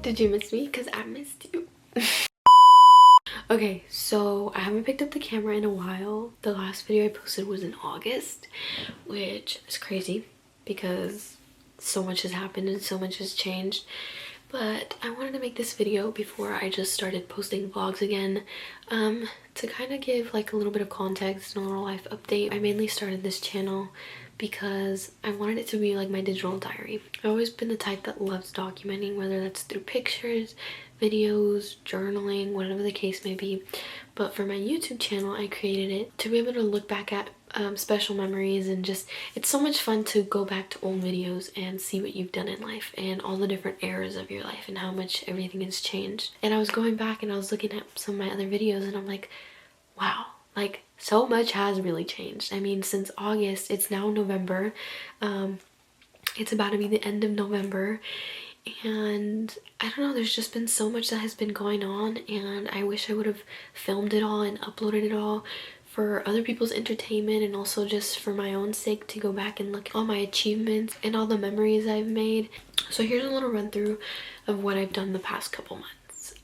Did you miss me? Because I missed you. Okay, so I haven't picked up the camera in a while. The last video I posted was in August, which is crazy because so much has happened and so much has changed. But I wanted to make this video before I just started posting vlogs again, to kind of give like a little bit of context and a little life update. I mainly started this channel because I wanted it to be like my digital diary. I've always been the type that loves documenting, whether that's through pictures, videos, journaling, whatever the case may be. But for my YouTube channel, I created it to be able to look back at special memories, and just, it's so much fun to go back to old videos and see what you've done in life and all the different eras of your life and how much everything has changed. And I was going back and I was looking at some of my other videos and I'm like, wow, like so much has really changed. I mean, since August, it's now November. It's about to be the end of November, and I don't know, there's just been so much that has been going on, and I wish I would have filmed it all and uploaded it all for other people's entertainment, and also just for my own sake to go back and look at all my achievements and all the memories I've made. So here's a little run through of what I've done the past couple months.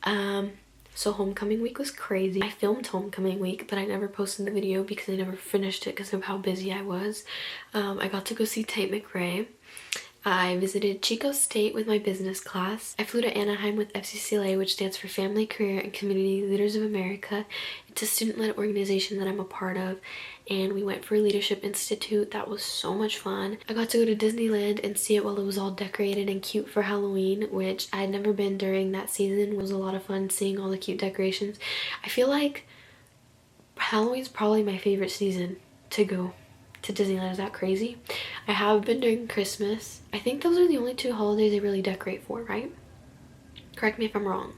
So homecoming week was crazy. I filmed homecoming week, but I never posted the video because I never finished it because of how busy I was. I got to go see Tate McRae. I visited Chico State with my business class. I flew to Anaheim with FCCLA, which stands for Family, Career, and Community Leaders of America. It's a student-led organization that I'm a part of, and we went for a leadership institute. That was so much fun. I got to go to Disneyland and see it while it was all decorated and cute for Halloween, which I had never been during that season. It was a lot of fun seeing all the cute decorations. I feel like Halloween's probably my favorite season to go to Disneyland. Is that crazy? I have been during Christmas. I think those are the only two holidays they really decorate for, right? Correct me if I'm wrong,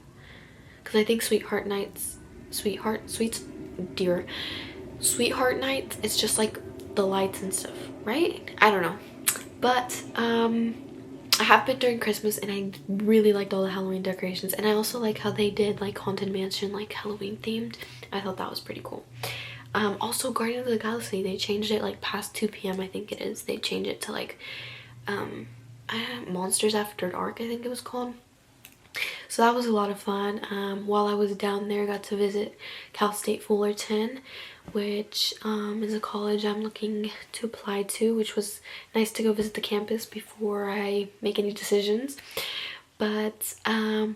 because I think Sweetheart Nights, Sweetheart Nights, it's just like the lights and stuff, right? I don't know, but I have been during Christmas and I really liked all the Halloween decorations, and I also like how they did like Haunted Mansion, like Halloween themed. I thought that was pretty cool. Also Guardians of the Galaxy, they changed it like past 2 p.m. I think it is. They changed it to like Monsters After Dark, I think it was called. So that was a lot of fun. While I was down there, I got to visit Cal State Fullerton, which is a college I'm looking to apply to, which was nice to go visit the campus before I make any decisions. But I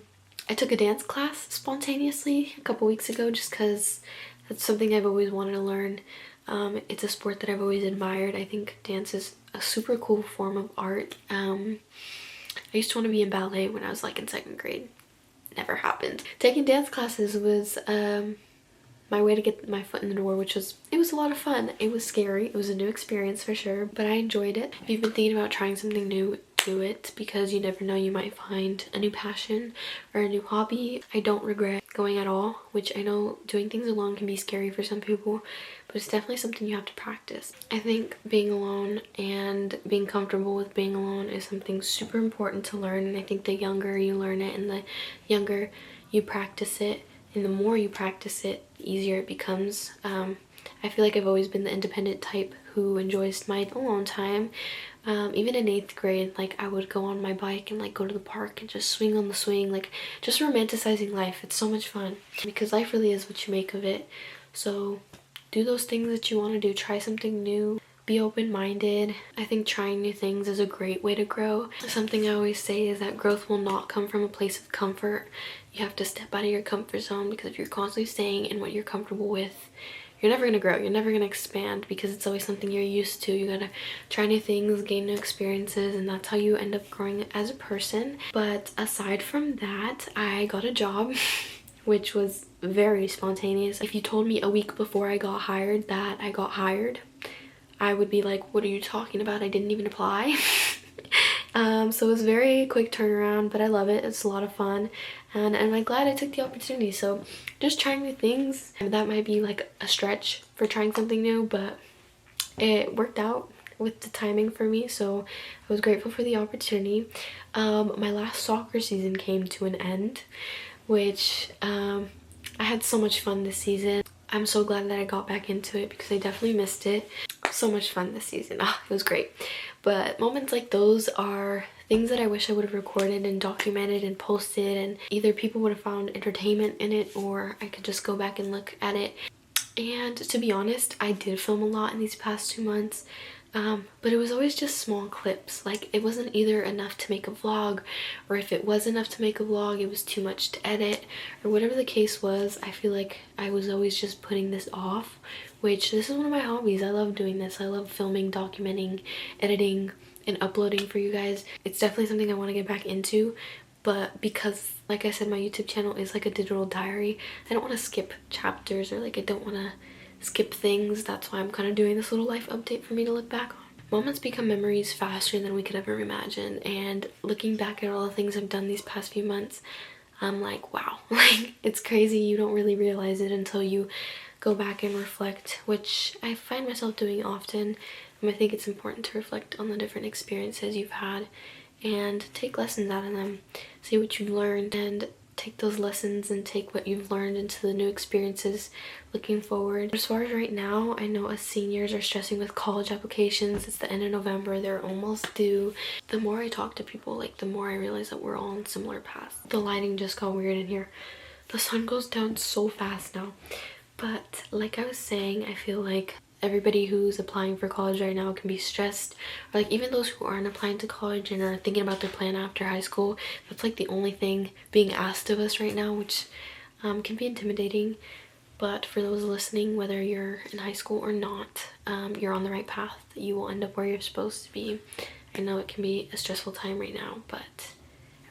took a dance class spontaneously a couple weeks ago just because that's something I've always wanted to learn. It's a sport that I've always admired. I think dance is a super cool form of art. I used to want to be in ballet when I was like in 2nd grade. Never happened. Taking dance classes was my way to get my foot in the door, it was a lot of fun. It was scary. It was a new experience for sure, but I enjoyed it. If you've been thinking about trying something new, do it, because you never know, you might find a new passion or a new hobby. I don't regret going at all, which I know doing things alone can be scary for some people, but it's definitely something you have to practice. I think being alone and being comfortable with being alone is something super important to learn, and I think the younger you learn it and the younger you practice it and the more you practice it, the easier it becomes. I feel like I've always been the independent type who enjoys my alone time. Even in 8th grade, like I would go on my bike and like go to the park and just swing on the swing, like just romanticizing life. It's so much fun because life really is what you make of it. So do those things that you want to do. Try something new. Be open-minded. I think trying new things is a great way to grow. Something I always say is that growth will not come from a place of comfort. You have to step out of your comfort zone, because if you're constantly staying in what you're comfortable with, you're never going to grow. You're never going to expand, because it's always something you're used to. You gotta try new things, gain new experiences, and that's how you end up growing as a person. But aside from that, I got a job which was very spontaneous. If you told me a week before I got hired that I got hired, I would be like, what are you talking about? I didn't even apply. So it was very quick turnaround, but I love it. It's a lot of fun, and I'm glad I took the opportunity. So just trying new things, and that might be like a stretch for trying something new, but it worked out with the timing for me, so I was grateful for the opportunity. My last soccer season came to an end, which I had so much fun this season. I'm so glad that I got back into it because I definitely missed it. So much fun this season. It was great. But moments like those are things that I wish I would have recorded and documented and posted, and either people would have found entertainment in it or I could just go back and look at it. And to be honest, I did film a lot in these past 2 months, but it was always just small clips. Like, it wasn't either enough to make a vlog, or if it was enough to make a vlog, it was too much to edit, or whatever the case was. I feel like I was always just putting this off, which this is one of my hobbies. I love doing this. I love filming, documenting, editing, and uploading for you guys. It's definitely something I want to get back into, but because, like I said, my YouTube channel is like a digital diary, I don't want to skip chapters, or like I don't want to skip things. That's why I'm kind of doing this little life update for me to look back on. Moments become memories faster than we could ever imagine, and looking back at all the things I've done these past few months, I'm like, wow. Like, it's crazy. You don't really realize it until you go back and reflect, which I find myself doing often. I think it's important to reflect on the different experiences you've had and take lessons out of them, see what you've learned, and take those lessons and take what you've learned into the new experiences looking forward. As far as right now, I know us seniors are stressing with college applications. It's the end of November, they're almost due. The more I talk to people, like, the more I realize that we're all on similar paths. The lighting just got weird in here. The sun goes down so fast now. But like I was saying, I feel like everybody who's applying for college right now can be stressed, or like even those who aren't applying to college and are thinking about their plan after high school. That's like the only thing being asked of us right now, which can be intimidating. But for those listening, whether you're in high school or not, you're on the right path. You will end up where you're supposed to be. I know it can be a stressful time right now, but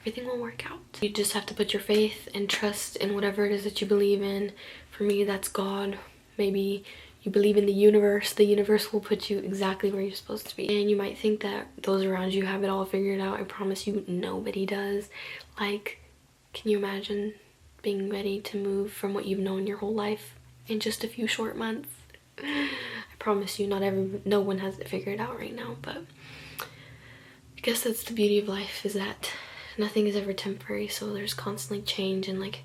everything will work out. You just have to put your faith and trust in whatever it is that you believe in. For me, that's God. Maybe you believe in the universe will put you exactly where you're supposed to be. And you might think that those around you have it all figured out. I promise you, nobody does. Like, can you imagine being ready to move from what you've known your whole life in just a few short months? I promise you, no one has it figured out right now, but I guess that's the beauty of life, is that nothing is ever temporary, so there's constantly change. And like,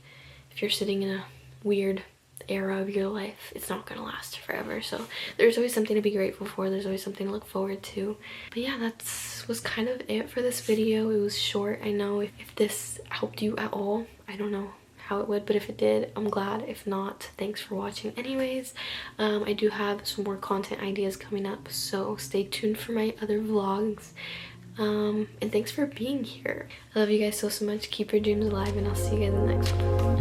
if you're sitting in a weird era of your life, it's not gonna last forever, so there's always something to be grateful for. There's always something to look forward to. But yeah, that was kind of it for this video. It was short. I know if this helped you at all, I don't know how it would, but if it did, I'm glad. If not, thanks for watching anyways. I do have some more content ideas coming up, so stay tuned for my other vlogs. And thanks for being here. I love you guys so much. Keep your dreams alive, and I'll see you guys in the next one.